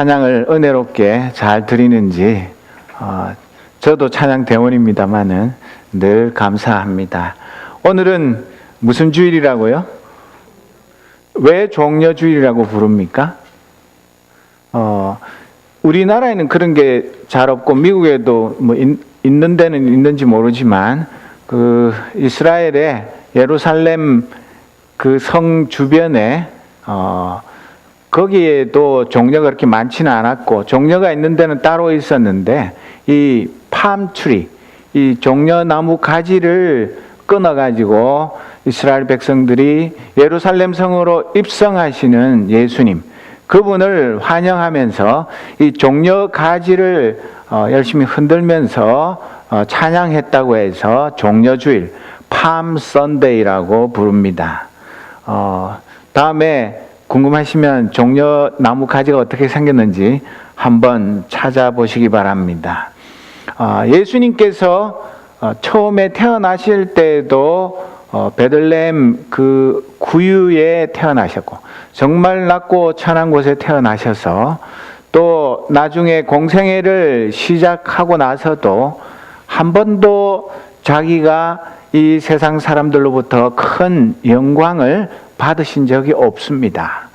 찬양을 은혜롭게 잘 드리는지 저도 찬양 대원입니다마는 늘 감사합니다. 오늘은 무슨 주일이라고요? 왜 종려주일이라고 부릅니까? 우리나라에는 그런 게 잘 없고 미국에도 뭐 있는 데는 있는지 모르지만 그 이스라엘의 예루살렘 그 성 주변에 거기에도 종려가 그렇게 많지는 않았고 종려가 있는 데는 따로 있었는데 이 팜트리, 이 종려나무 가지를 끊어가지고 이스라엘 백성들이 예루살렘 성으로 입성하시는 예수님, 그분을 환영하면서 이 종려 가지를 열심히 흔들면서 찬양했다고 해서 종려주일, 팜 선데이라고 부릅니다. 다음에 궁금하시면 종려나무 가지가 어떻게 생겼는지 한번 찾아보시기 바랍니다. 예수님께서 처음에 태어나실 때도 베들레헴 그 구유에 태어나셨고 정말 낮고 천한 곳에 태어나셔서 또 나중에 공생애를 시작하고 나서도 한 번도 자기가 이 세상 사람들로부터 큰 영광을 받으신 적이 없습니다.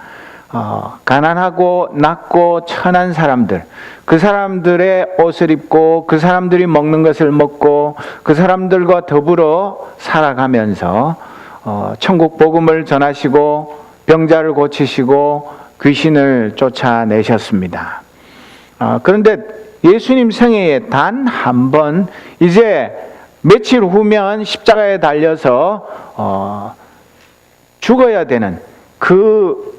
가난하고 낮고 천한 사람들, 그 사람들의 옷을 입고 그 사람들이 먹는 것을 먹고 그 사람들과 더불어 살아가면서 천국 복음을 전하시고 병자를 고치시고 귀신을 쫓아내셨습니다. 그런데 예수님 생애에 단 한 번 이제 며칠 후면 십자가에 달려서 죽어야 되는 그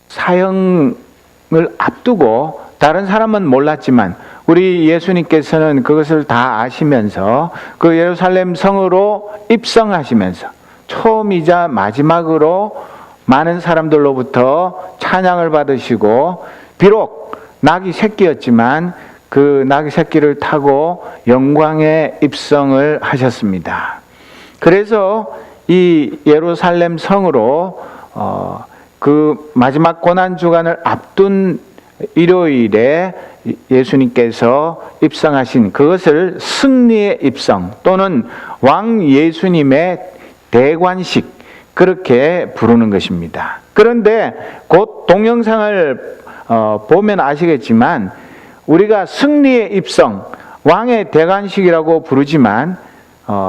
사형을 앞두고 다른 사람은 몰랐지만 우리 예수님께서는 그것을 다 아시면서 그 예루살렘 성으로 입성하시면서 처음이자 마지막으로 많은 사람들로부터 찬양을 받으시고 비록 낙이 새끼였지만 그 낙이 새끼를 타고 영광의 입성을 하셨습니다. 그래서 이 예루살렘 성으로 그 마지막 고난주간을 앞둔 일요일에 예수님께서 입성하신 그것을 승리의 입성 또는 왕 예수님의 대관식 그렇게 부르는 것입니다. 그런데 곧 동영상을 보면 아시겠지만 우리가 승리의 입성, 왕의 대관식이라고 부르지만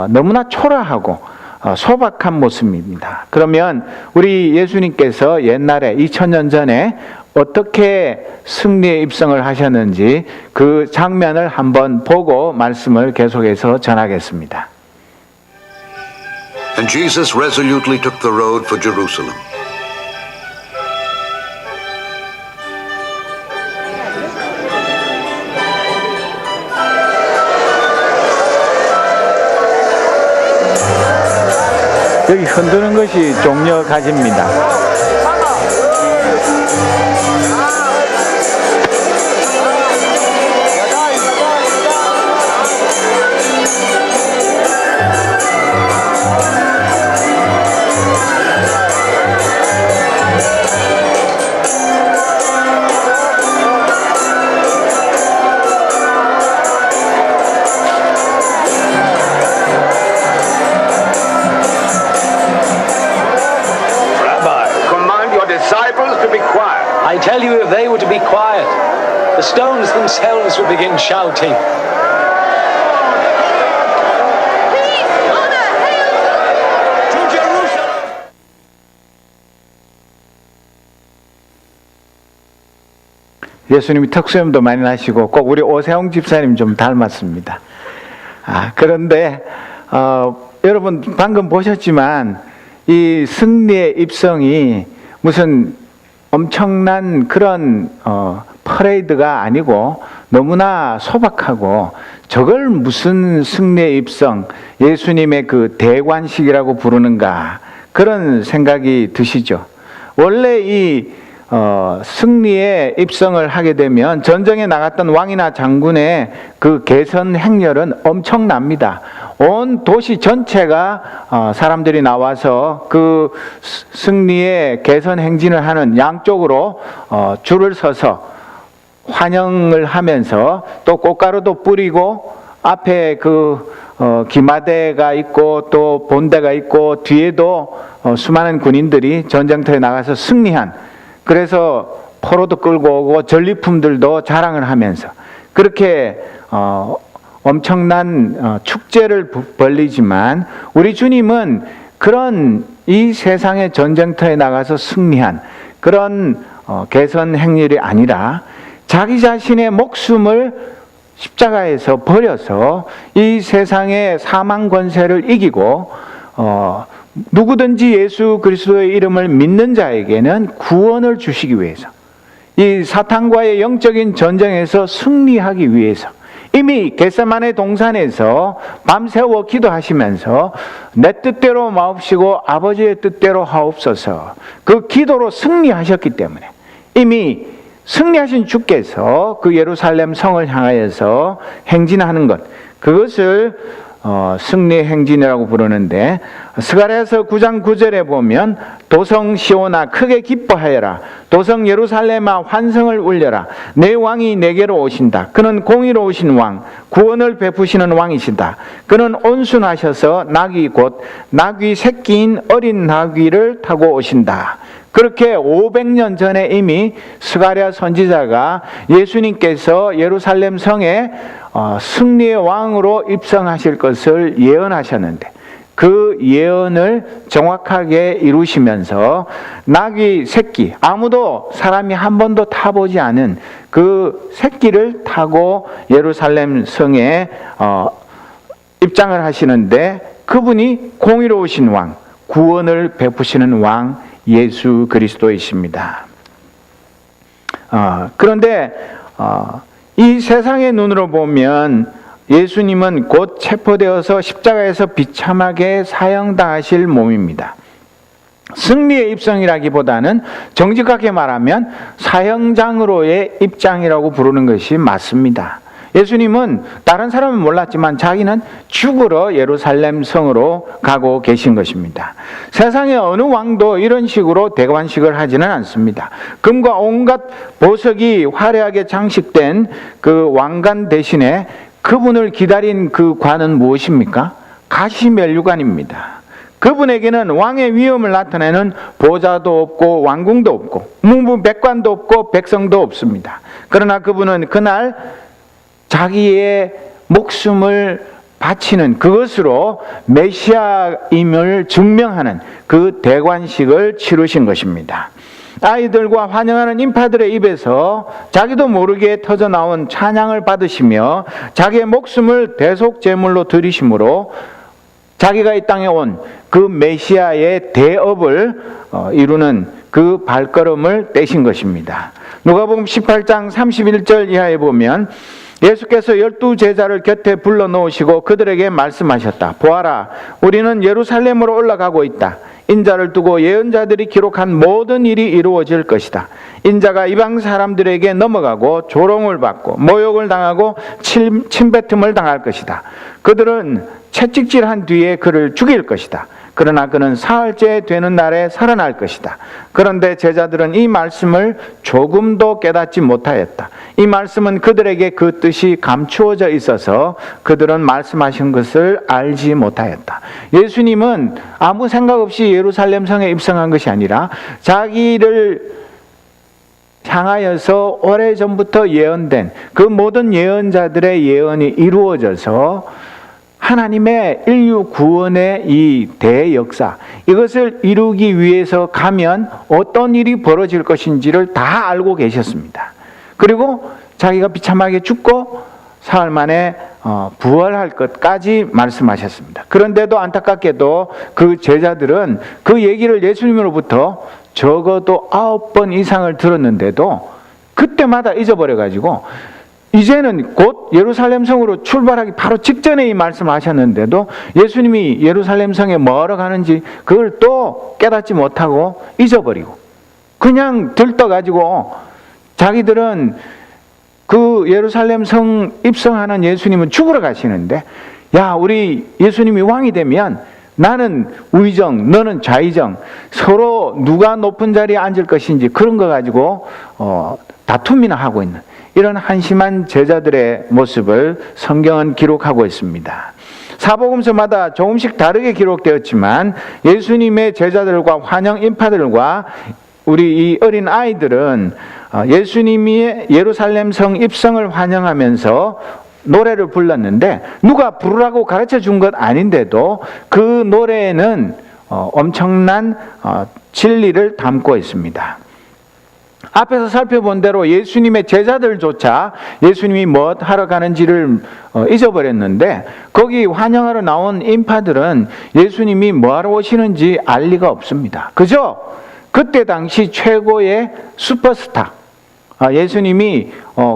너무나 초라하고 소박한 모습입니다. 그러면 우리 예수님께서 옛날에 2000년 전에 어떻게 승리의 입성을 하셨는지 그 장면을 한번 보고 말씀을 계속해서 전하겠습니다. And Jesus resolutely took the road for Jerusalem. 여기 흔드는 것이 종려 가지입니다. I tell you, if they were to be quiet, the stones themselves would begin shouting. To Jerusalem! 예수님이 특수염도 많이 나시고 꼭 우리 오세홍 집사님 좀 닮았습니다. 그런데 여러분 방금 보셨지만 이 승리의 입성이 무슨 엄청난 그런 퍼레이드가 아니고 너무나 소박하고 저걸 무슨 승리의 입성, 예수님의 그 대관식이라고 부르는가 그런 생각이 드시죠. 원래 이 승리의 입성을 하게 되면 전쟁에 나갔던 왕이나 장군의 그 개선 행렬은 엄청납니다. 온 도시 전체가 사람들이 나와서 그 승리의 개선 행진을 하는 양쪽으로 줄을 서서 환영을 하면서 또 꽃가루도 뿌리고 앞에 기마대가 있고 또 본대가 있고 뒤에도 수많은 군인들이 전쟁터에 나가서 승리한, 그래서 포로도 끌고 오고 전리품들도 자랑을 하면서 그렇게 엄청난 축제를 벌리지만, 우리 주님은 그런 이 세상의 전쟁터에 나가서 승리한 그런 개선 행렬이 아니라 자기 자신의 목숨을 십자가에서 버려서 이 세상의 사망 권세를 이기고 누구든지 예수 그리스도의 이름을 믿는 자에게는 구원을 주시기 위해서, 이 사탄과의 영적인 전쟁에서 승리하기 위해서 이미 겟세마네 동산에서 밤새워 기도하시면서 내 뜻대로 마옵시고 아버지의 뜻대로 하옵소서, 그 기도로 승리하셨기 때문에, 이미 승리하신 주께서 그 예루살렘 성을 향하여서 행진하는 것, 그것을 승리의 행진이라고 부르는데, 스가랴서 9장 9절에 보면 도성 시온아 크게 기뻐하여라, 도성 예루살렘아 환성을 울려라, 내 왕이 내게로 오신다. 그는 공의로우신 왕, 구원을 베푸시는 왕이시다. 그는 온순하셔서 나귀 곧 나귀 새끼인 어린 나귀를 타고 오신다. 그렇게 500년 전에 이미 스가랴 선지자가 예수님께서 예루살렘 성에 승리의 왕으로 입성하실 것을 예언하셨는데, 그 예언을 정확하게 이루시면서 나귀 새끼, 아무도 사람이 한 번도 타보지 않은 그 새끼를 타고 예루살렘 성에 입장을 하시는데, 그분이 공의로우신 왕, 구원을 베푸시는 왕 예수 그리스도이십니다. 그런데 이 세상의 눈으로 보면 예수님은 곧 체포되어서 십자가에서 비참하게 사형당하실 몸입니다. 승리의 입성이라기보다는 정직하게 말하면 사형장으로의 입장이라고 부르는 것이 맞습니다. 예수님은 다른 사람은 몰랐지만 자기는 죽으러 예루살렘 성으로 가고 계신 것입니다. 세상의 어느 왕도 이런 식으로 대관식을 하지는 않습니다. 금과 온갖 보석이 화려하게 장식된 그 왕관 대신에 그분을 기다린 그 관은 무엇입니까? 가시면류관입니다. 그분에게는 왕의 위엄을 나타내는 보좌도 없고 왕궁도 없고 문무백관도 없고 백성도 없습니다. 그러나 그분은 그날 자기의 목숨을 바치는, 그것으로 메시아임을 증명하는 그 대관식을 치르신 것입니다. 아이들과 환영하는 인파들의 입에서 자기도 모르게 터져나온 찬양을 받으시며 자기의 목숨을 대속제물로 드리심으로 자기가 이 땅에 온 그 메시아의 대업을 이루는 그 발걸음을 떼신 것입니다. 누가복음 18장 31절 이하에 보면 예수께서 12제자를 곁에 불러놓으시고 그들에게 말씀하셨다. 보아라, 우리는 예루살렘으로 올라가고 있다. 인자를 두고 예언자들이 기록한 모든 일이 이루어질 것이다. 인자가 이방 사람들에게 넘어가고 조롱을 받고 모욕을 당하고 침뱉음을 당할 것이다. 그들은 채찍질한 뒤에 그를 죽일 것이다. 그러나 그는 사흘째 되는 날에 살아날 것이다. 그런데 제자들은 이 말씀을 조금도 깨닫지 못하였다. 이 말씀은 그들에게 그 뜻이 감추어져 있어서 그들은 말씀하신 것을 알지 못하였다. 예수님은 아무 생각 없이 예루살렘 성에 입성한 것이 아니라 자기를 향하여서 오래전부터 예언된 그 모든 예언자들의 예언이 이루어져서 하나님의 인류 구원의 이 대역사, 이것을 이루기 위해서 가면 어떤 일이 벌어질 것인지를 다 알고 계셨습니다. 그리고 자기가 비참하게 죽고 사흘 만에 부활할 것까지 말씀하셨습니다. 그런데도 안타깝게도 그 제자들은 그 얘기를 예수님으로부터 적어도 9번 이상을 들었는데도 그때마다 잊어버려가지고 이제는 곧 예루살렘 성으로 출발하기 바로 직전에 이 말씀하셨는데도 예수님이 예루살렘 성에 뭐하러 가는지 그걸 또 깨닫지 못하고 잊어버리고 그냥 들떠가지고 자기들은 그 예루살렘 성 입성하는 예수님은 죽으러 가시는데 야, 우리 예수님이 왕이 되면 나는 우의정, 너는 좌의정, 서로 누가 높은 자리에 앉을 것인지 그런 거 가지고 다툼이나 하고 있는 이런 한심한 제자들의 모습을 성경은 기록하고 있습니다. 사복음서마다 조금씩 다르게 기록되었지만 예수님의 제자들과 환영 인파들과 우리 이 어린 아이들은 예수님이 예루살렘 성 입성을 환영하면서 노래를 불렀는데 누가 부르라고 가르쳐 준 것 아닌데도 그 노래에는 엄청난 진리를 담고 있습니다. 앞에서 살펴본 대로 예수님의 제자들조차 예수님이 뭐 하러 가는지를 잊어버렸는데 거기 환영하러 나온 인파들은 예수님이 뭐 하러 오시는지 알 리가 없습니다. 그죠? 그때 당시 최고의 슈퍼스타, 예수님이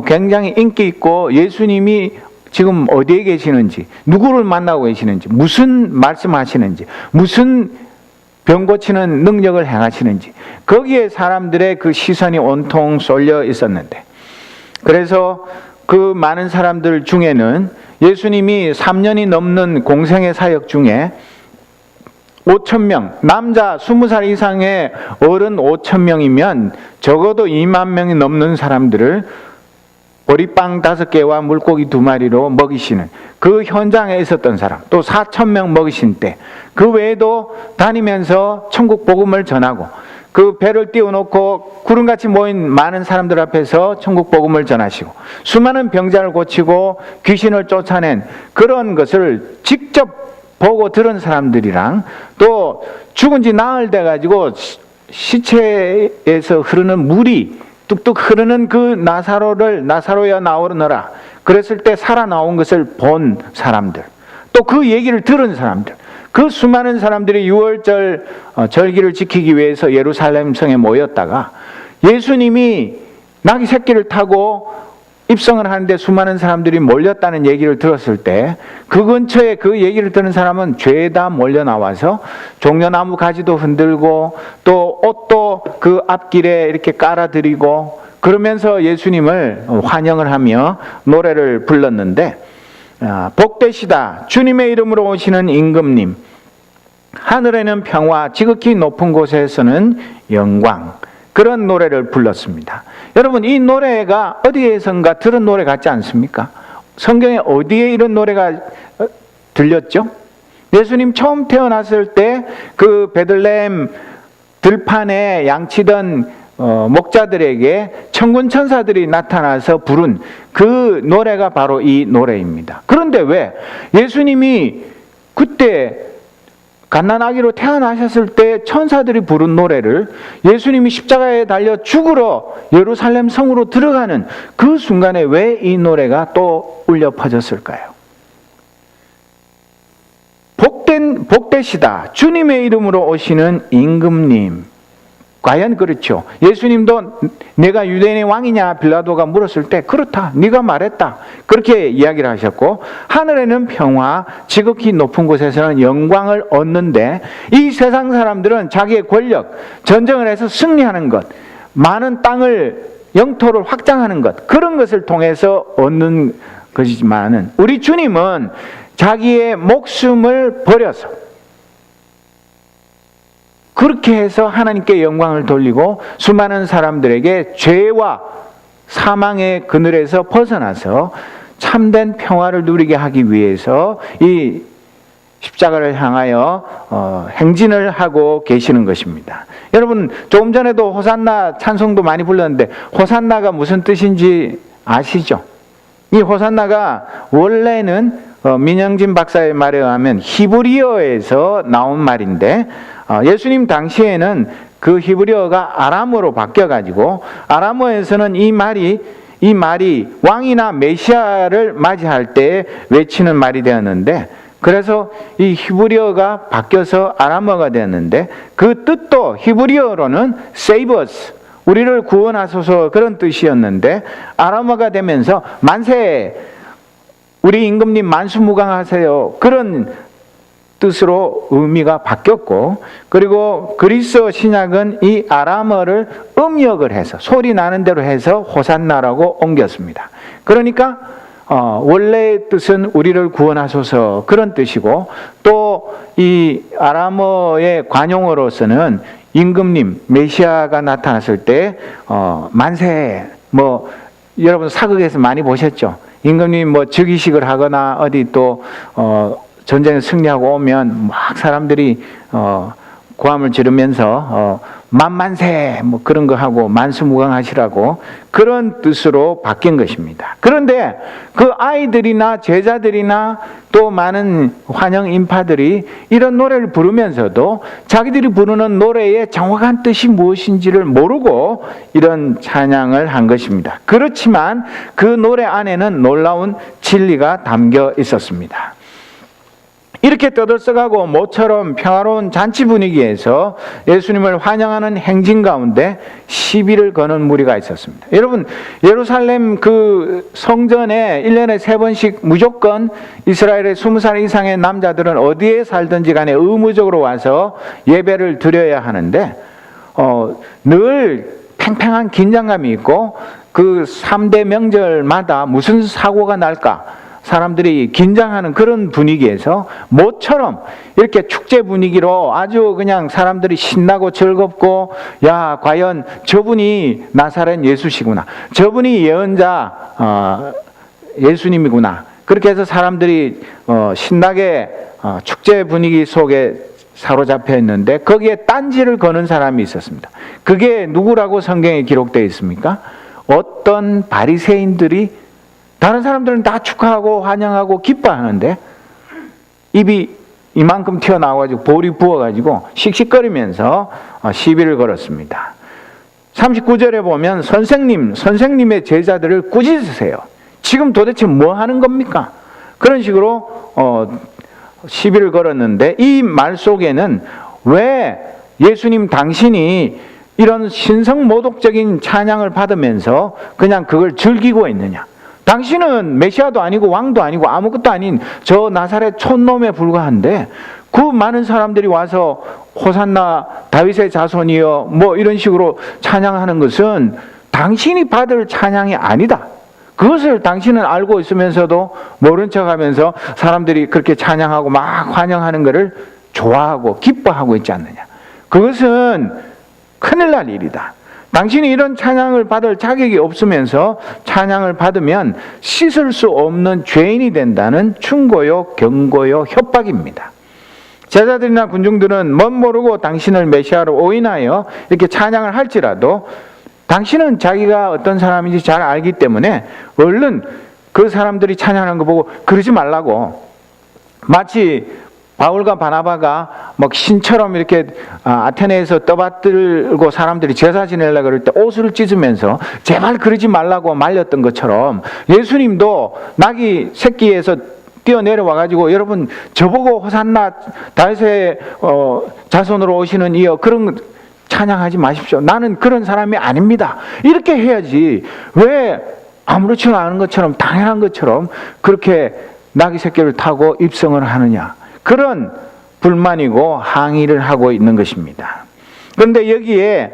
굉장히 인기 있고 예수님이 지금 어디에 계시는지, 누구를 만나고 계시는지, 무슨 말씀하시는지, 무슨 병 고치는 능력을 행하시는지 거기에 사람들의 그 시선이 온통 쏠려 있었는데, 그래서 그 많은 사람들 중에는 예수님이 3년이 넘는 공생의 사역 중에 5,000명, 남자 20살 이상의 어른 5,000명이면 적어도 2만 명이 넘는 사람들을 보리빵 5개와 물고기 2마리로 먹이시는 그 현장에 있었던 사람, 또 4,000명 먹이신 때 그 외에도 다니면서 천국 복음을 전하고 그 배를 띄워놓고 구름같이 모인 많은 사람들 앞에서 천국 복음을 전하시고 수많은 병자를 고치고 귀신을 쫓아낸 그런 것을 직접 보고 들은 사람들이랑 또 죽은 지 나흘 돼가지고 시체에서 흐르는 물이 뚝뚝 흐르는 그 나사로야 나오너라 그랬을 때 살아나온 것을 본 사람들, 또 그 얘기를 들은 사람들, 그 수많은 사람들이 6월절 절기를 지키기 위해서 예루살렘 성에 모였다가 예수님이 나귀 새끼를 타고 입성을 하는데 수많은 사람들이 몰렸다는 얘기를 들었을 때 그 근처에 그 얘기를 듣는 사람은 죄다 몰려 나와서 종려나무 가지도 흔들고 또 옷도 그 앞길에 이렇게 깔아드리고 그러면서 예수님을 환영을 하며 노래를 불렀는데, 복되시다 주님의 이름으로 오시는 임금님, 하늘에는 평화 지극히 높은 곳에서는 영광, 그런 노래를 불렀습니다. 여러분, 이 노래가 어디에선가 들은 노래 같지 않습니까? 성경에 어디에 이런 노래가 들렸죠? 예수님 처음 태어났을 때 그 베들레헴 들판에 양치던 목자들에게 천군 천사들이 나타나서 부른 그 노래가 바로 이 노래입니다. 그런데 왜 예수님이 그때 갓난아기로 태어나셨을 때 천사들이 부른 노래를 예수님이 십자가에 달려 죽으러 예루살렘 성으로 들어가는 그 순간에 왜 이 노래가 또 울려 퍼졌을까요? 복되시다 주님의 이름으로 오시는 임금님. 과연 그렇죠? 예수님도 내가 유대인의 왕이냐 빌라도가 물었을 때 그렇다, 네가 말했다, 그렇게 이야기를 하셨고, 하늘에는 평화 지극히 높은 곳에서는 영광을 얻는데, 이 세상 사람들은 자기의 권력, 전쟁을 해서 승리하는 것, 많은 땅을 영토를 확장하는 것, 그런 것을 통해서 얻는 것이지만은 우리 주님은 자기의 목숨을 버려서 그렇게 해서 하나님께 영광을 돌리고 수많은 사람들에게 죄와 사망의 그늘에서 벗어나서 참된 평화를 누리게 하기 위해서 이 십자가를 향하여 행진을 하고 계시는 것입니다. 여러분, 조금 전에도 호산나 찬송도 많이 불렀는데 호산나가 무슨 뜻인지 아시죠? 이 호산나가 원래는 민영진 박사의 말에 의하면 히브리어에서 나온 말인데, 예수님 당시에는 그 히브리어가 아람어로 바뀌어가지고 아람어에서는 이 말이 왕이나 메시아를 맞이할 때 외치는 말이 되었는데, 그래서 이 히브리어가 바뀌어서 아람어가 되었는데, 그 뜻도 히브리어로는 save us, 우리를 구원하소서, 그런 뜻이었는데 아람어가 되면서 만세, 우리 임금님 만수무강하세요, 그런 뜻으로 의미가 바뀌었고, 그리고 그리스어 신약은 이 아람어를 음역을 해서 소리 나는 대로 해서 호산나라고 옮겼습니다. 그러니까 원래의 뜻은 우리를 구원하소서 그런 뜻이고, 또 이 아람어의 관용어로서는 임금님, 메시아가 나타났을 때 만세, 뭐 여러분 사극에서 많이 보셨죠? 임금님 뭐 즉위식을 하거나 어디 또 전쟁에 승리하고 오면 막 사람들이 고함을 지르면서 만만세 뭐 그런 거 하고 만수무강하시라고 그런 뜻으로 바뀐 것입니다. 그런데 그 아이들이나 제자들이나 또 많은 환영 인파들이 이런 노래를 부르면서도 자기들이 부르는 노래의 정확한 뜻이 무엇인지를 모르고 이런 찬양을 한 것입니다. 그렇지만 그 노래 안에는 놀라운 진리가 담겨 있었습니다. 이렇게 떠들썩하고 모처럼 평화로운 잔치 분위기에서 예수님을 환영하는 행진 가운데 시비를 거는 무리가 있었습니다. 여러분, 예루살렘 그 성전에 1년에 3번씩 무조건 이스라엘의 20살 이상의 남자들은 어디에 살든지 간에 의무적으로 와서 예배를 드려야 하는데 늘 팽팽한 긴장감이 있고 그 3대 명절마다 무슨 사고가 날까 사람들이 긴장하는 그런 분위기에서 모처럼 이렇게 축제 분위기로 아주 그냥 사람들이 신나고 즐겁고, 야 과연 저분이 나사렛 예수시구나, 저분이 예언자 예수님이구나, 그렇게 해서 사람들이 신나게 축제 분위기 속에 사로잡혀 있는데 거기에 딴지를 거는 사람이 있었습니다. 그게 누구라고 성경에 기록되어 있습니까? 어떤 바리새인들이 다른 사람들은 다 축하하고 환영하고 기뻐하는데 입이 이만큼 튀어나와가지고 볼이 부어가지고 씩씩거리면서 시비를 걸었습니다. 39절에 보면 선생님의 제자들을 꾸짖으세요. 지금 도대체 뭐 하는 겁니까? 그런 식으로 시비를 걸었는데 이 말 속에는 왜 예수님 당신이 이런 신성모독적인 찬양을 받으면서 그냥 그걸 즐기고 있느냐? 당신은 메시아도 아니고 왕도 아니고 아무것도 아닌 저 나사렛 촌놈에 불과한데 그 많은 사람들이 와서 호산나 다윗의 자손이여 뭐 이런 식으로 찬양하는 것은 당신이 받을 찬양이 아니다. 그것을 당신은 알고 있으면서도 모른 척하면서 사람들이 그렇게 찬양하고 막 환영하는 것을 좋아하고 기뻐하고 있지 않느냐. 그것은 큰일 날 일이다. 당신이 이런 찬양을 받을 자격이 없으면서 찬양을 받으면 씻을 수 없는 죄인이 된다는 충고요, 경고요, 협박입니다. 제자들이나 군중들은 멋 모르고 당신을 메시아로 오인하여 이렇게 찬양을 할지라도 당신은 자기가 어떤 사람인지 잘 알기 때문에 얼른 그 사람들이 찬양하는 거 보고 그러지 말라고, 마치 바울과 바나바가 막 신처럼 이렇게 아테네에서 떠받들고 사람들이 제사 지내려고 그럴 때 옷을 찢으면서 제발 그러지 말라고 말렸던 것처럼 예수님도 나귀 새끼에서 뛰어내려와가지고 여러분 저보고 호산나 다윗의 자손으로 오시는 이여 그런 찬양하지 마십시오. 나는 그런 사람이 아닙니다. 이렇게 해야지 왜 아무렇지도 않은 것처럼 당연한 것처럼 그렇게 나귀 새끼를 타고 입성을 하느냐. 그런 불만이고 항의를 하고 있는 것입니다. 그런데 여기에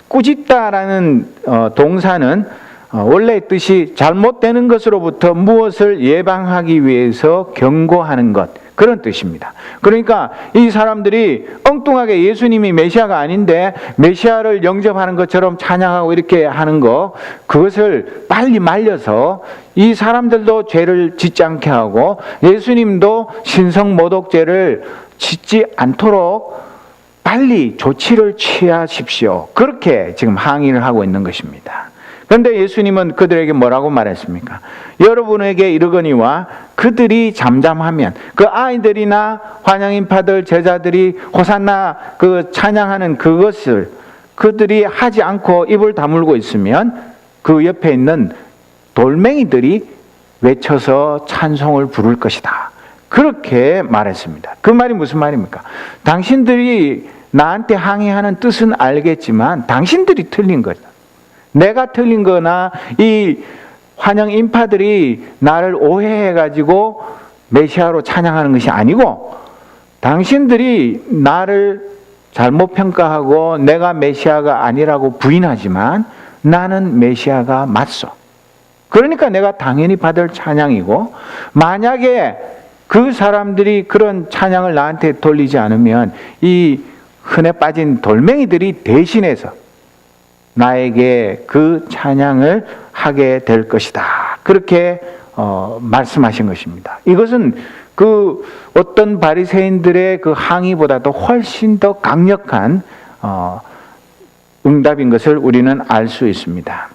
꾸짖다라는 동사는 원래의 뜻이 잘못되는 것으로부터 무엇을 예방하기 위해서 경고하는 것, 그런 뜻입니다. 그러니까 이 사람들이 엉뚱하게 예수님이 메시아가 아닌데 메시아를 영접하는 것처럼 찬양하고 이렇게 하는 거, 그것을 빨리 말려서 이 사람들도 죄를 짓지 않게 하고 예수님도 신성모독죄를 짓지 않도록 빨리 조치를 취하십시오. 그렇게 지금 항의를 하고 있는 것입니다. 그런데 예수님은 그들에게 뭐라고 말했습니까? 여러분에게 이르거니와 그들이 잠잠하면, 그 아이들이나 환영인파들 제자들이 호산나 그 찬양하는 그것을 그들이 하지 않고 입을 다물고 있으면 그 옆에 있는 돌멩이들이 외쳐서 찬송을 부를 것이다. 그렇게 말했습니다. 그 말이 무슨 말입니까? 당신들이 나한테 항의하는 뜻은 알겠지만 당신들이 틀린 거다. 내가 틀린 거나 이 환영 인파들이 나를 오해해가지고 메시아로 찬양하는 것이 아니고 당신들이 나를 잘못 평가하고 내가 메시아가 아니라고 부인하지만 나는 메시아가 맞소. 그러니까 내가 당연히 받을 찬양이고, 만약에 그 사람들이 그런 찬양을 나한테 돌리지 않으면 이 흔해 빠진 돌멩이들이 대신해서 나에게 그 찬양을 하게 될 것이다. 그렇게 말씀하신 것입니다. 이것은 그 어떤 바리새인들의 그 항의보다도 훨씬 더 강력한 응답인 것을 우리는 알 수 있습니다.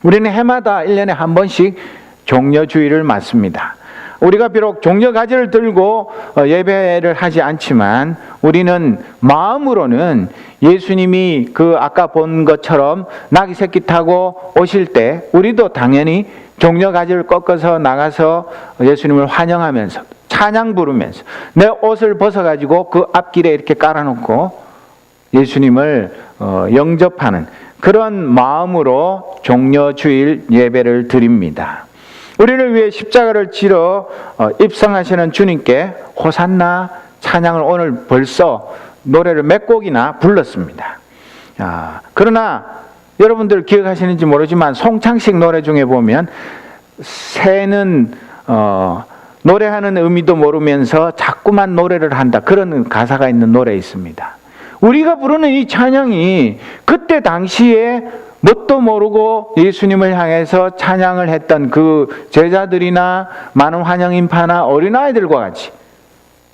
우리는 해마다 1년에 한 번씩 종려주일을 맞습니다. 우리가 비록 종려가지를 들고 예배를 하지 않지만 우리는 마음으로는 예수님이 그 아까 본 것처럼 나귀 새끼 타고 오실 때 우리도 당연히 종려가지를 꺾어서 나가서 예수님을 환영하면서 찬양 부르면서 내 옷을 벗어가지고 그 앞길에 이렇게 깔아놓고 예수님을 영접하는 그런 마음으로 종려주일 예배를 드립니다. 우리를 위해 십자가를 지러 입성하시는 주님께 호산나 찬양을 오늘 벌써 노래를 몇 곡이나 불렀습니다. 그러나 여러분들 기억하시는지 모르지만 송창식 노래 중에 보면 새는 노래하는 의미도 모르면서 자꾸만 노래를 한다, 그런 가사가 있는 노래 있습니다. 우리가 부르는 이 찬양이 그때 당시에 뭣도 모르고 예수님을 향해서 찬양을 했던 그 제자들이나 많은 환영인파나 어린아이들과 같이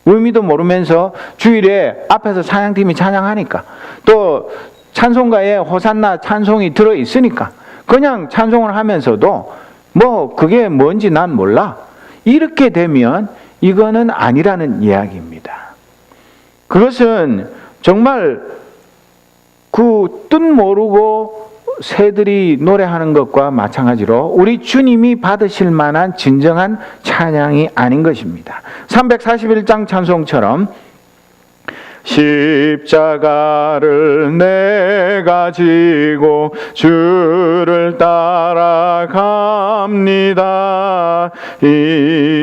의미도 모르면서 주일에 앞에서 찬양팀이 찬양하니까, 또 찬송가에 호산나 찬송이 들어있으니까 그냥 찬송을 하면서도 뭐 그게 뭔지 난 몰라, 이렇게 되면 이거는 아니라는 이야기입니다. 그것은 정말 그 뜻 모르고 새들이 노래하는 것과 마찬가지로 우리 주님이 받으실 만한 진정한 찬양이 아닌 것입니다. 341장 찬송처럼 십자가를 내가 지고 주를 따라갑니다.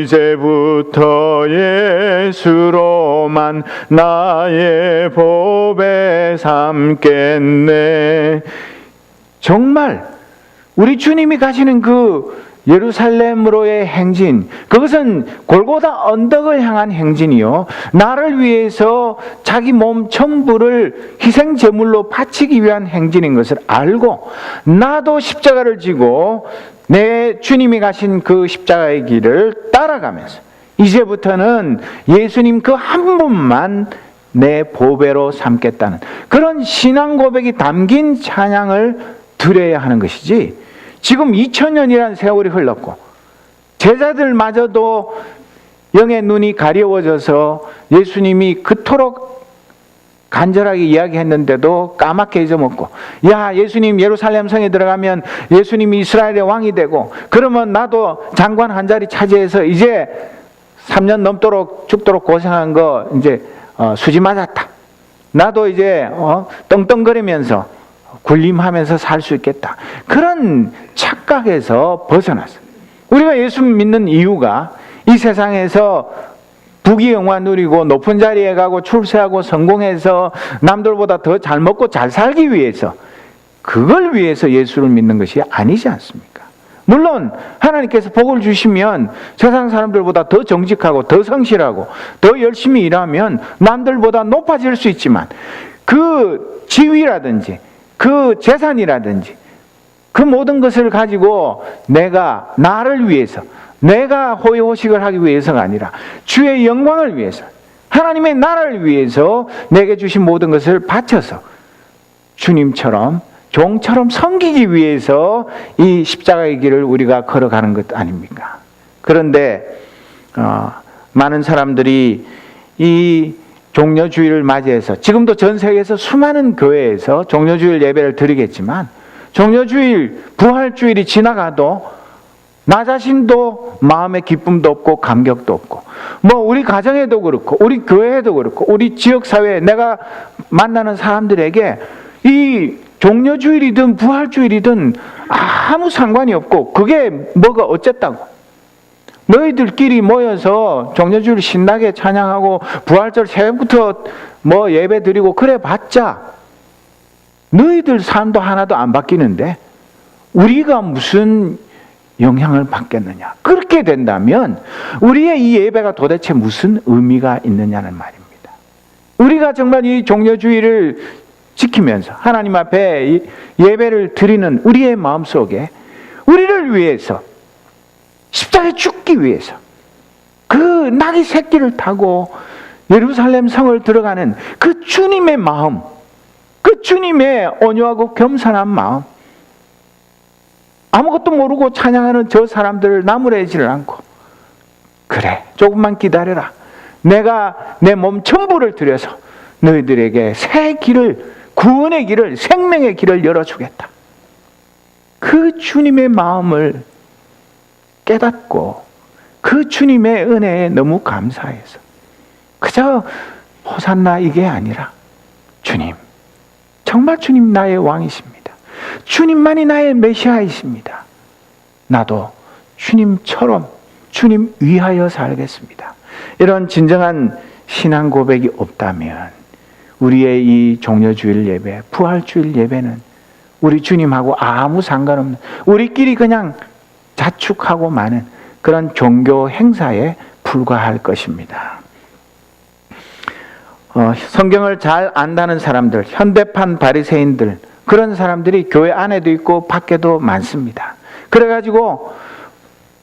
이제부터 예수로만 나의 보배 삼겠네. 정말 우리 주님이 가시는 그 예루살렘으로의 행진, 그것은 골고다 언덕을 향한 행진이요, 나를 위해서 자기 몸 전부를 희생 제물로 바치기 위한 행진인 것을 알고 나도 십자가를 지고 내 주님이 가신 그 십자가의 길을 따라가면서 이제부터는 예수님 그 한 분만 내 보배로 삼겠다는 그런 신앙 고백이 담긴 찬양을 드려야 하는 것이지, 지금 2000년이라는 세월이 흘렀고 제자들마저도 영의 눈이 가려워져서 예수님이 그토록 간절하게 이야기했는데도 까맣게 잊어먹고, 야, 예수님 예루살렘 성에 들어가면 예수님이 이스라엘의 왕이 되고 그러면 나도 장관 한 자리 차지해서 이제 3년 넘도록 죽도록 고생한 거 이제 수지 맞았다, 나도 이제 떵떵거리면서 군림하면서 살 수 있겠다, 그런 착각에서 벗어났어요. 우리가 예수 믿는 이유가 이 세상에서 부귀영화 누리고 높은 자리에 가고 출세하고 성공해서 남들보다 더 잘 먹고 잘 살기 위해서, 그걸 위해서 예수를 믿는 것이 아니지 않습니까? 물론 하나님께서 복을 주시면 세상 사람들보다 더 정직하고 더 성실하고 더 열심히 일하면 남들보다 높아질 수 있지만 그 지위라든지 그 재산이라든지 그 모든 것을 가지고 내가 나를 위해서, 내가 호의호식을 하기 위해서가 아니라 주의 영광을 위해서, 하나님의 나라를 위해서 내게 주신 모든 것을 바쳐서 주님처럼 종처럼 섬기기 위해서 이 십자가의 길을 우리가 걸어가는 것 아닙니까? 그런데 많은 사람들이 이 종려주일을 맞이해서, 지금도 전 세계에서 수많은 교회에서 종려주일 예배를 드리겠지만 종려주일, 부활주일이 지나가도 나 자신도 마음의 기쁨도 없고 감격도 없고, 뭐 우리 가정에도 그렇고 우리 교회에도 그렇고 우리 지역사회에 내가 만나는 사람들에게 이 종려주일이든 부활주일이든 아무 상관이 없고 그게 뭐가 어쨌다고, 너희들끼리 모여서 종려주일 신나게 찬양하고 부활절 새벽부터 뭐 예배 드리고 그래 봤자 너희들 삶도 하나도 안 바뀌는데 우리가 무슨 영향을 받겠느냐? 그렇게 된다면 우리의 이 예배가 도대체 무슨 의미가 있느냐는 말입니다. 우리가 정말 이 종려주의를 지키면서 하나님 앞에 예배를 드리는 우리의 마음속에 우리를 위해서 십자가에 죽기 위해서 그 나귀 새끼를 타고 예루살렘 성을 들어가는 그 주님의 마음, 그 주님의 온유하고 겸손한 마음, 아무것도 모르고 찬양하는 저 사람들을 나무라지를 않고, 그래 조금만 기다려라, 내가 내 몸 전부를 들여서 너희들에게 새 길을, 구원의 길을, 생명의 길을 열어주겠다. 그 주님의 마음을 깨닫고 그 주님의 은혜에 너무 감사해서 그저 호산나 이게 아니라, 주님, 정말 주님 나의 왕이십니다. 주님만이 나의 메시아이십니다. 나도 주님처럼 주님 위하여 살겠습니다. 이런 진정한 신앙 고백이 없다면 우리의 이 종려주일 예배, 부활주일 예배는 우리 주님하고 아무 상관없는, 우리끼리 그냥 자축하고 마는 그런 종교 행사에 불과할 것입니다. 성경을 잘 안다는 사람들, 현대판 바리새인들, 그런 사람들이 교회 안에도 있고 밖에도 많습니다. 그래가지고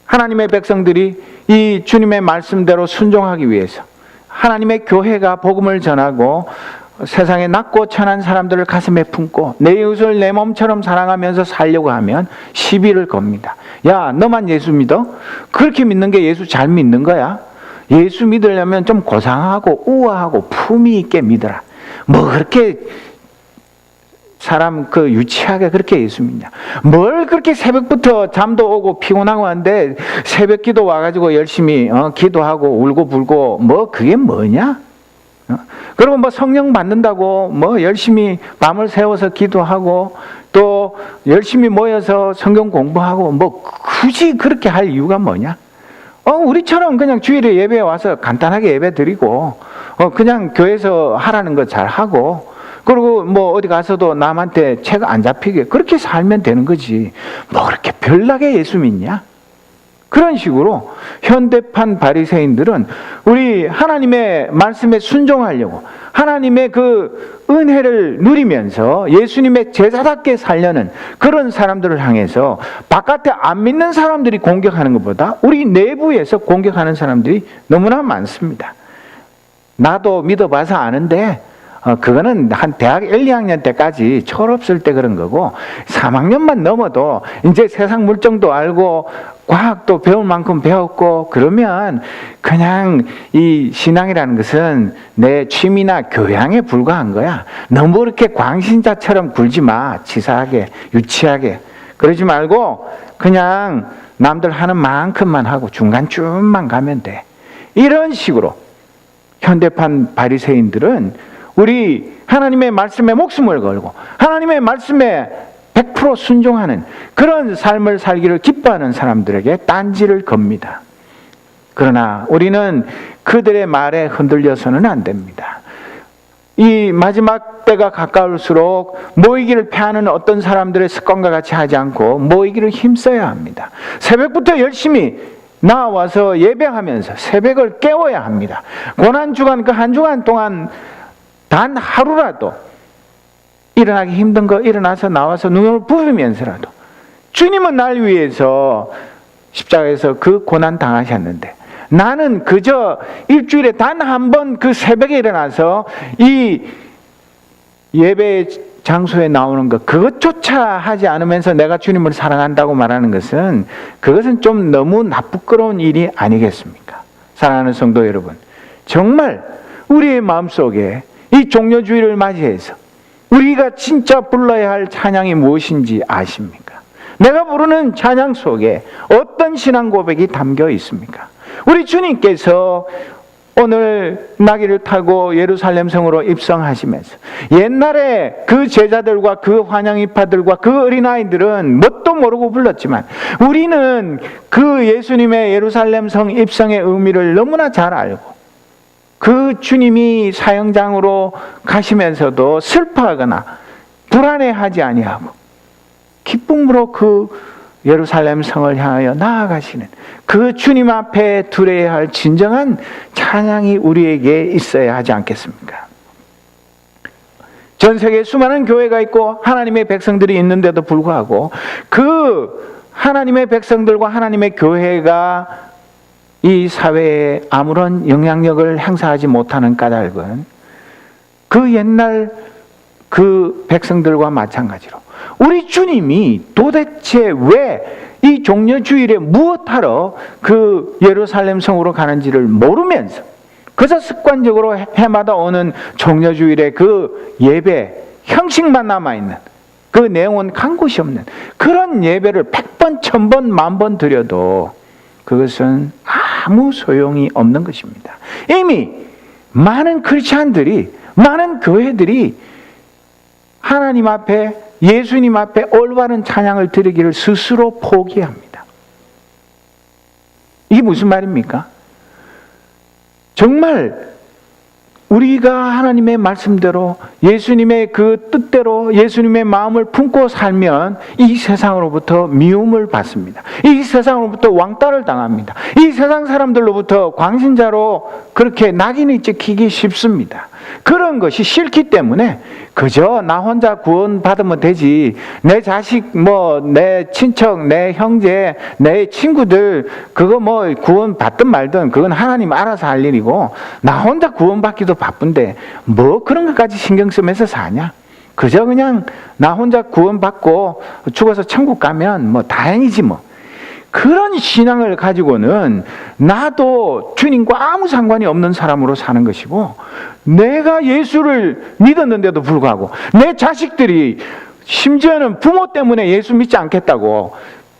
하나님의 백성들이 이 주님의 말씀대로 순종하기 위해서 하나님의 교회가 복음을 전하고 세상에 낮고 천한 사람들을 가슴에 품고 내 이웃을 내 몸처럼 사랑하면서 살려고 하면 시비를 겁니다. 야, 너만 예수 믿어? 그렇게 믿는 게 예수 잘 믿는 거야? 예수 믿으려면 좀 고상하고 우아하고 품위 있게 믿어라. 뭐 그렇게 사람 그 유치하게 그렇게 예수 믿냐? 뭘 그렇게 새벽부터 잠도 오고 피곤하고 한데 새벽 기도 와가지고 열심히 기도하고 울고 불고 뭐 그게 뭐냐? 그리고 뭐 성령 받는다고 뭐 열심히 밤을 새워서 기도하고 또 열심히 모여서 성경 공부하고 뭐 굳이 그렇게 할 이유가 뭐냐? 우리처럼 그냥 주일에 예배에 와서 간단하게 예배 드리고 그냥 교회에서 하라는 거 잘 하고, 그리고 뭐 어디 가서도 남한테 책 안 잡히게 그렇게 살면 되는 거지. 뭐 그렇게 별나게 예수 믿냐? 그런 식으로 현대판 바리새인들은 우리 하나님의 말씀에 순종하려고 하나님의 그 은혜를 누리면서 예수님의 제자답게 살려는 그런 사람들을 향해서 바깥에 안 믿는 사람들이 공격하는 것보다 우리 내부에서 공격하는 사람들이 너무나 많습니다. 나도 믿어봐서 아는데 그거는 한 대학 1, 2학년 때까지 철없을 때 그런 거고 3학년만 넘어도 이제 세상 물정도 알고 과학도 배울 만큼 배웠고 그러면 그냥 이 신앙이라는 것은 내 취미나 교양에 불과한 거야. 너무 그렇게 광신자처럼 굴지 마. 치사하게, 유치하게. 그러지 말고 그냥 남들 하는 만큼만 하고 중간쯤만 가면 돼. 이런 식으로 현대판 바리새인들은 우리 하나님의 말씀에 목숨을 걸고 하나님의 말씀에 100% 순종하는 그런 삶을 살기를 기뻐하는 사람들에게 딴지를 겁니다. 그러나 우리는 그들의 말에 흔들려서는 안 됩니다. 이 마지막 때가 가까울수록 모이기를 패하는 어떤 사람들의 습관과 같이 하지 않고 모이기를 힘써야 합니다. 새벽부터 열심히 나와서 예배하면서 새벽을 깨워야 합니다. 고난주간 그 한 주간 동안 단 하루라도 일어나기 힘든 거 일어나서 나와서 눈을 부비면서라도 주님은 날 위해서 십자가에서 그 고난 당하셨는데 나는 그저 일주일에 단 한 번 그 새벽에 일어나서 이 예배 장소에 나오는 것 그것조차 하지 않으면서 내가 주님을 사랑한다고 말하는 것은 그것은 좀 너무 나쁘끄러운 일이 아니겠습니까? 사랑하는 성도 여러분, 정말 우리의 마음속에 이 종려주의를 맞이해서 우리가 진짜 불러야 할 찬양이 무엇인지 아십니까? 내가 부르는 찬양 속에 어떤 신앙 고백이 담겨 있습니까? 우리 주님께서 오늘 나귀를 타고 예루살렘 성으로 입성하시면서 옛날에 그 제자들과 그 환영이파들과 그 어린아이들은 뭣도 모르고 불렀지만 우리는 그 예수님의 예루살렘 성 입성의 의미를 너무나 잘 알고 그 주님이 사형장으로 가시면서도 슬퍼하거나 불안해하지 아니하고 기쁨으로 그 예루살렘 성을 향하여 나아가시는 그 주님 앞에 드려야 할 진정한 찬양이 우리에게 있어야 하지 않겠습니까? 전 세계에 수많은 교회가 있고 하나님의 백성들이 있는데도 불구하고 그 하나님의 백성들과 하나님의 교회가 이 사회에 아무런 영향력을 행사하지 못하는 까닭은 그 옛날 그 백성들과 마찬가지로 우리 주님이 도대체 왜 이 종려주일에 무엇하러 그 예루살렘 성으로 가는지를 모르면서 그저 습관적으로 해마다 오는 종려주일에 그 예배 형식만 남아있는 그 내용은 간 곳이 없는 그런 예배를 100번, 1000번, 10,000번 드려도 그것은 아무 소용이 없는 것입니다. 이미 많은 크리스찬들이, 많은 교회들이 하나님 앞에, 예수님 앞에 올바른 찬양을 드리기를 스스로 포기합니다. 이게 무슨 말입니까? 정말 우리가 하나님의 말씀대로 예수님의 그 뜻대로 예수님의 마음을 품고 살면 이 세상으로부터 미움을 받습니다. 이 세상으로부터 왕따를 당합니다. 이 세상 사람들로부터 광신자로 그렇게 낙인이 찍히기 쉽습니다. 그런 것이 싫기 때문에 그저 나 혼자 구원받으면 되지, 내 자식, 내 친척, 내 형제, 내 친구들 그거 구원 받든 말든 그건 하나님 알아서 할 일이고 나 혼자 구원받기도 바쁜데 그런 것까지 신경 쓰면서 사냐? 그저 그냥 나 혼자 구원받고 죽어서 천국 가면 다행이지 그런 신앙을 가지고는 나도 주님과 아무 상관이 없는 사람으로 사는 것이고, 내가 예수를 믿었는데도 불구하고 내 자식들이 심지어는 부모 때문에 예수 믿지 않겠다고,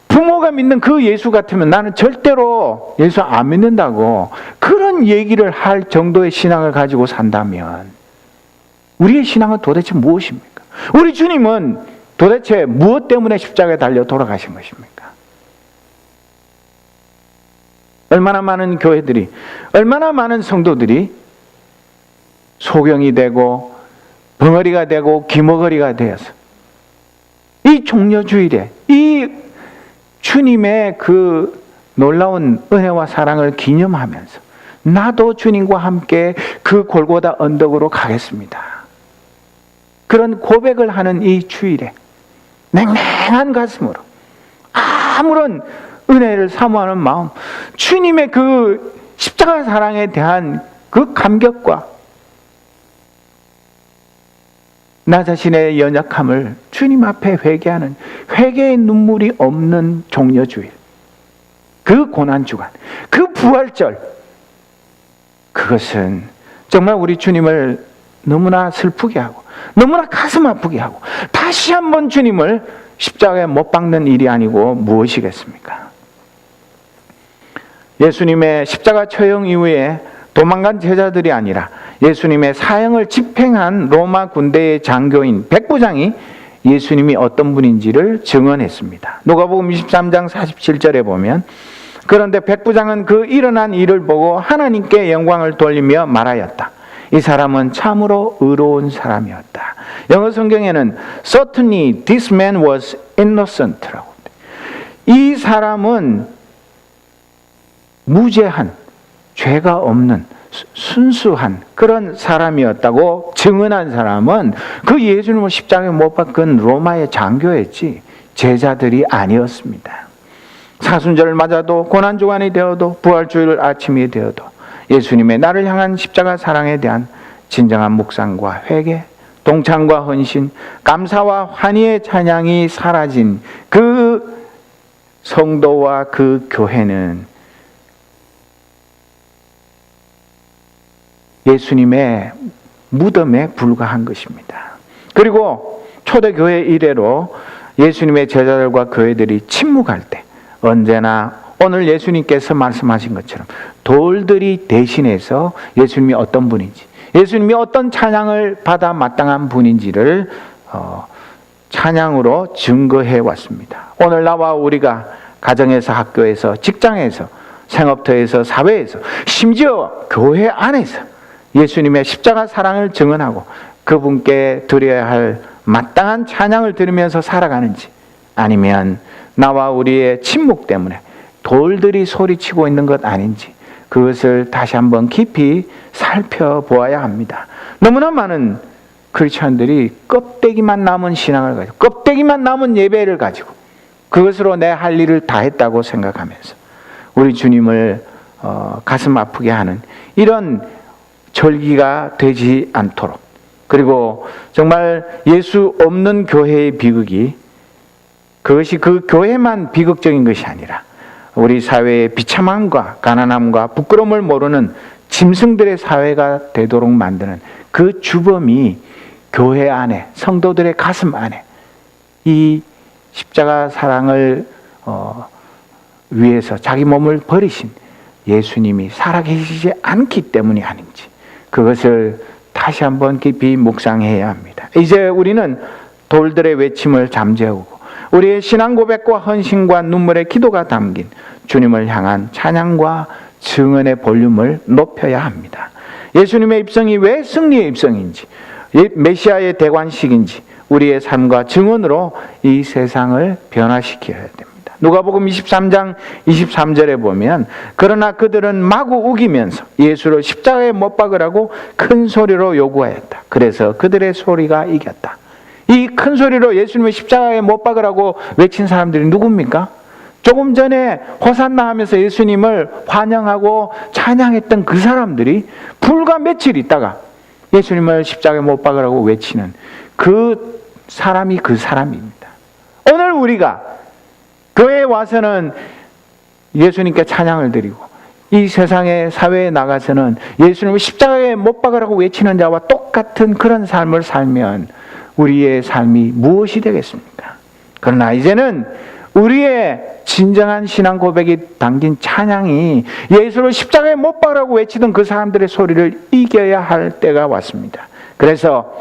부모가 믿는 그 예수 같으면 나는 절대로 예수 안 믿는다고 그런 얘기를 할 정도의 신앙을 가지고 산다면 우리의 신앙은 도대체 무엇입니까? 우리 주님은 도대체 무엇 때문에 십자가에 달려 돌아가신 것입니까? 얼마나 많은 교회들이, 얼마나 많은 성도들이 소경이 되고 벙어리가 되고 기머거리가 되어서 이 종려주일에 이 주님의 그 놀라운 은혜와 사랑을 기념하면서 나도 주님과 함께 그 골고다 언덕으로 가겠습니다, 그런 고백을 하는 이 주일에 냉랭한 가슴으로 아무런 은혜를 사모하는 마음, 주님의 그 십자가 사랑에 대한 그 감격과 나 자신의 연약함을 주님 앞에 회개하는 회개의 눈물이 없는 종려주일, 그 고난주간, 그 부활절, 그것은 정말 우리 주님을 너무나 슬프게 하고 너무나 가슴 아프게 하고 다시 한번 주님을 십자가에 못 박는 일이 아니고 무엇이겠습니까? 예수님의 십자가 처형 이후에 도망간 제자들이 아니라 예수님의 사형을 집행한 로마 군대의 장교인 백부장이 예수님이 어떤 분인지를 증언했습니다. 누가복음 23장 47절에 보면, 그런데 백부장은 그 일어난 일을 보고 하나님께 영광을 돌리며 말하였다. 이 사람은 참으로 의로운 사람이었다. 영어 성경에는 Certainly this man was innocent라고. 이 사람은 무죄한, 죄가 없는 순수한 그런 사람이었다고 증언한 사람은 그 예수님을 십자가에 못 박은 로마의 장교였지 제자들이 아니었습니다. 사순절을 맞아도, 고난주간이 되어도, 부활주일 아침이 되어도 예수님의 나를 향한 십자가 사랑에 대한 진정한 묵상과 회개, 동참과 헌신, 감사와 환희의 찬양이 사라진 그 성도와 그 교회는 예수님의 무덤에 불과한 것입니다. 그리고 초대교회 이래로 예수님의 제자들과 교회들이 침묵할 때 언제나 오늘 예수님께서 말씀하신 것처럼 돌들이 대신해서 예수님이 어떤 분인지, 예수님이 어떤 찬양을 받아 마땅한 분인지를 찬양으로 증거해 왔습니다. 오늘 나와 우리가 가정에서, 학교에서, 직장에서, 생업터에서, 사회에서, 심지어 교회 안에서 예수님의 십자가 사랑을 증언하고 그분께 드려야 할 마땅한 찬양을 들으면서 살아가는지 아니면 나와 우리의 침묵 때문에 돌들이 소리치고 있는 것 아닌지 그것을 다시 한번 깊이 살펴보아야 합니다. 너무나 많은 크리스천들이 껍데기만 남은 신앙을 가지고 껍데기만 남은 예배를 가지고 그것으로 내 할 일을 다 했다고 생각하면서 우리 주님을 가슴 아프게 하는 이런 절기가 되지 않도록, 그리고 정말 예수 없는 교회의 비극이 그것이 그 교회만 비극적인 것이 아니라 우리 사회의 비참함과 가난함과 부끄러움을 모르는 짐승들의 사회가 되도록 만드는 그 주범이 교회 안에, 성도들의 가슴 안에 이 십자가 사랑을 위해서 자기 몸을 버리신 예수님이 살아계시지 않기 때문이 아닌지 그것을 다시 한번 깊이 묵상해야 합니다. 이제 우리는 돌들의 외침을 잠재우고 우리의 신앙 고백과 헌신과 눈물의 기도가 담긴 주님을 향한 찬양과 증언의 볼륨을 높여야 합니다. 예수님의 입성이 왜 승리의 입성인지, 메시아의 대관식인지 우리의 삶과 증언으로 이 세상을 변화시켜야 됩니다. 누가복음 23장 23절에 보면 그러나 그들은 마구 우기면서 예수를 십자가에 못 박으라고 큰 소리로 요구하였다. 그래서 그들의 소리가 이겼다. 이 큰 소리로 예수님을 십자가에 못 박으라고 외친 사람들이 누굽니까? 조금 전에 호산나 하면서 예수님을 환영하고 찬양했던 그 사람들이 불과 며칠 있다가 예수님을 십자가에 못 박으라고 외치는 그 사람이 그 사람입니다. 오늘 우리가 교회에 와서는 예수님께 찬양을 드리고 이 세상의 사회에 나가서는 예수님을 십자가에 못 박으라고 외치는 자와 똑같은 그런 삶을 살면 우리의 삶이 무엇이 되겠습니까? 그러나 이제는 우리의 진정한 신앙 고백이 담긴 찬양이 예수를 십자가에 못 박으라고 외치던 그 사람들의 소리를 이겨야 할 때가 왔습니다. 그래서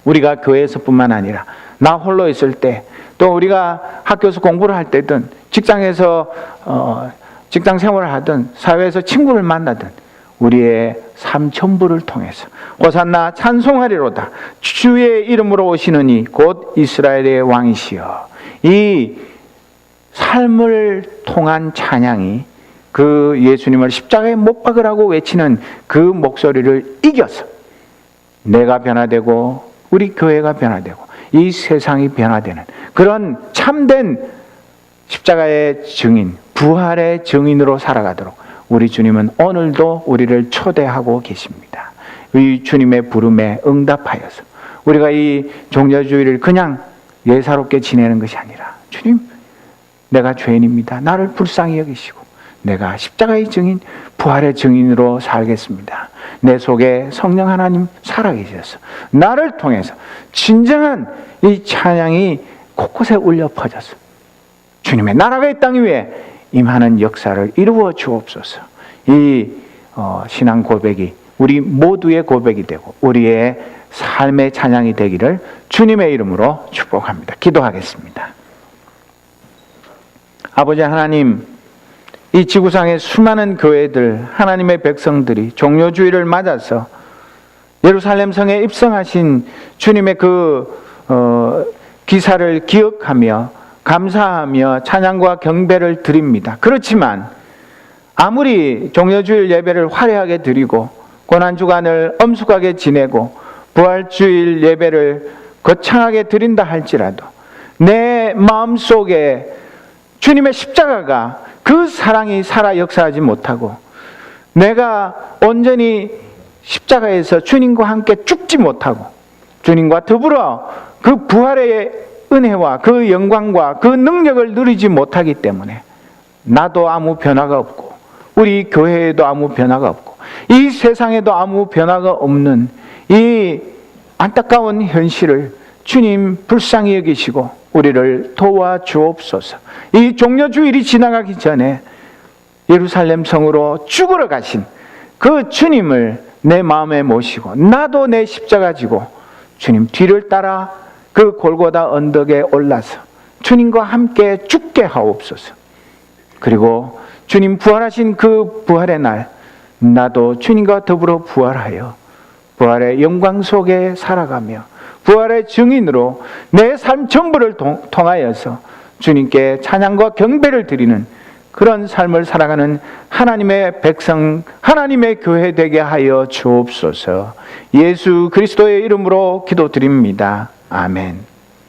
우리가 교회에서뿐만 아니라 나 홀로 있을 때, 또 우리가 학교에서 공부를 할 때든 직장에서 직장 생활을 하든 사회에서 친구를 만나든 우리의 삶 전부를 통해서 호산나 찬송하리로다 주의 이름으로 오시느니 곧 이스라엘의 왕이시여, 이 삶을 통한 찬양이 그 예수님을 십자가에 못 박으라고 외치는 그 목소리를 이겨서 내가 변화되고 우리 교회가 변화되고 이 세상이 변화되는 그런 참된 십자가의 증인, 부활의 증인으로 살아가도록 우리 주님은 오늘도 우리를 초대하고 계십니다. 이 주님의 부름에 응답하여서 우리가 이 종려주의를 그냥 예사롭게 지내는 것이 아니라 주님, 내가 죄인입니다. 나를 불쌍히 여기시고 내가 십자가의 증인, 부활의 증인으로 살겠습니다. 내 속에 성령 하나님 살아계셔서 나를 통해서 진정한 이 찬양이 곳곳에 울려 퍼져서 주님의 나라가 이 땅 위에 임하는 역사를 이루어 주옵소서. 이 신앙 고백이 우리 모두의 고백이 되고 우리의 삶의 찬양이 되기를 주님의 이름으로 축복합니다. 기도하겠습니다. 아버지 하나님, 이 지구상의 수많은 교회들, 하나님의 백성들이 종료주의를 맞아서 예루살렘 성에 입성하신 주님의 그 기사를 기억하며 감사하며 찬양과 경배를 드립니다. 그렇지만 아무리 종료주일 예배를 화려하게 드리고 고난주간을 엄숙하게 지내고 부활주일 예배를 거창하게 드린다 할지라도 내 마음속에 주님의 십자가가 그 사랑이 살아 역사하지 못하고 내가 온전히 십자가에서 주님과 함께 죽지 못하고 주님과 더불어 그 부활의 은혜와 그 영광과 그 능력을 누리지 못하기 때문에 나도 아무 변화가 없고 우리 교회에도 아무 변화가 없고 이 세상에도 아무 변화가 없는 이 안타까운 현실을 주님 불쌍히 여기시고 우리를 도와주옵소서. 이 종려주일이 지나가기 전에 예루살렘 성으로 죽으러 가신 그 주님을 내 마음에 모시고 나도 내 십자가 지고 주님 뒤를 따라 그 골고다 언덕에 올라서 주님과 함께 죽게 하옵소서. 그리고 주님 부활하신 그 부활의 날 나도 주님과 더불어 부활하여 부활의 영광 속에 살아가며 부활의 증인으로 내 삶 전부를 통하여서 주님께 찬양과 경배를 드리는 그런 삶을 살아가는 하나님의 백성, 하나님의 교회 되게 하여 주옵소서. 예수 그리스도의 이름으로 기도드립니다. 아멘.